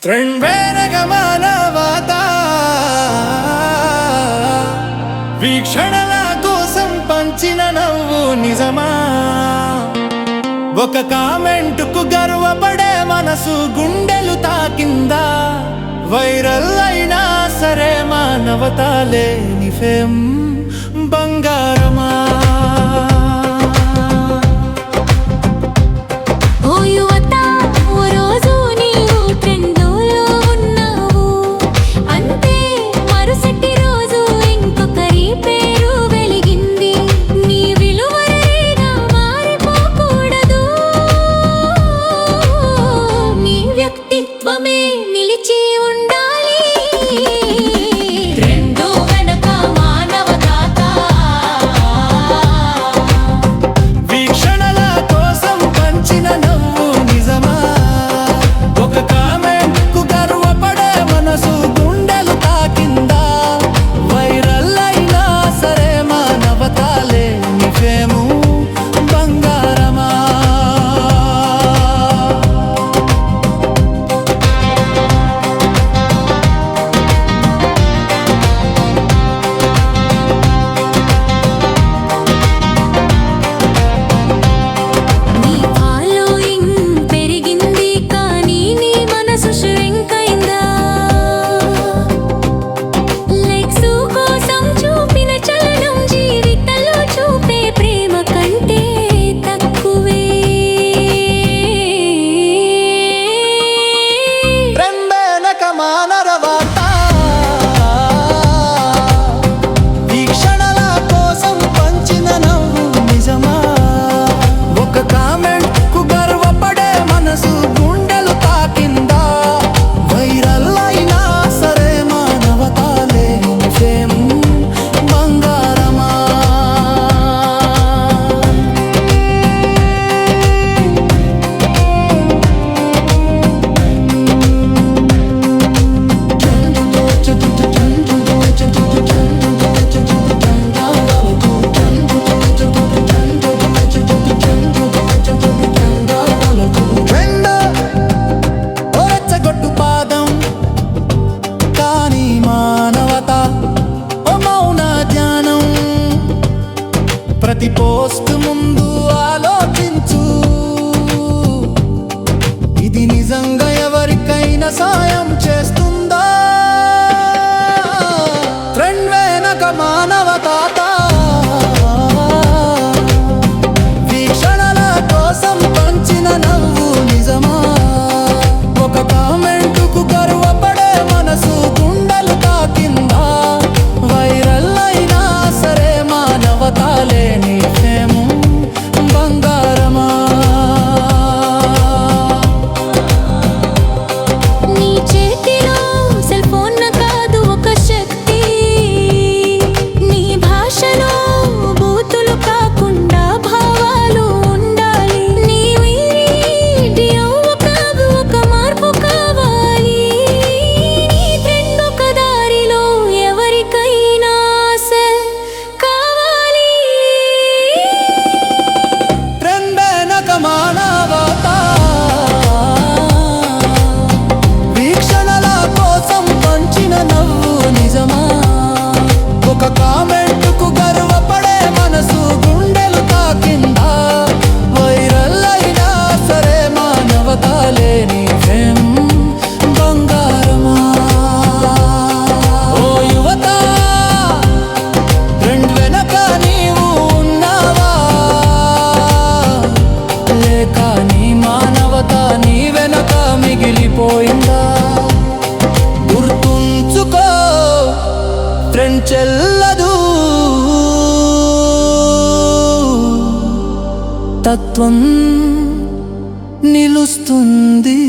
త్రెండ్వేనగ మానవత వీక్షణల కోసం పంచిన నవ్వు నిజమా? ఒక కామెంటుకు గర్వపడే మనసు గుండెలు తాకిందా? వైరల్ అయినా సరే మానవత లేని ఫేమ్ బంగారమా? ప్రతి పోస్ట్ ముందు ఆలోచించు, ఇది నిజంగా ఎవరికైనా సాయం చేస్తుందా? ట్రెండ్ వెనక మానవత వీక్షణల కోసం పంచిన నవ్వు నిజమా? ఒక కామెంటుకు గర్వపడే మనసు గుండెలు తాకిందా? వైరల్ అయినా సరే మానవత లేని ఫేమ్ బంగారమా? నీ చేతిలో సెల్ ఫోన్ కాదు ఒక శక్తి, నీ భాషలో బూతులు కాకుండా భావాలు ఉండాలి. నీ వీడియో కాదు ఒక మార్పు కావాలి. నీ ట్రెండ్ ఒక దారిలో ఎవరికైనా కావాలి. ట్రెండ్ వెనక మానవత వీక్షణల కోసం పంచిన నవ్వు నిజమా? ఒక కామెంటుకు గర్వపడే మనసు గుండెలు తాకిందా? వైరల్ అయినా సరే మానవత లేని ఫేమ్ బంగారమా? ఓ యువత, ట్రెండ్ వెనక నీవు ఉన్నావా? లేక నీ మానవత నీ వెనక మిగిలిపోయిందా? గుర్తుంచుకో, ట్రెండ్ చెల్లదు, తత్వం నిలుస్తుంది.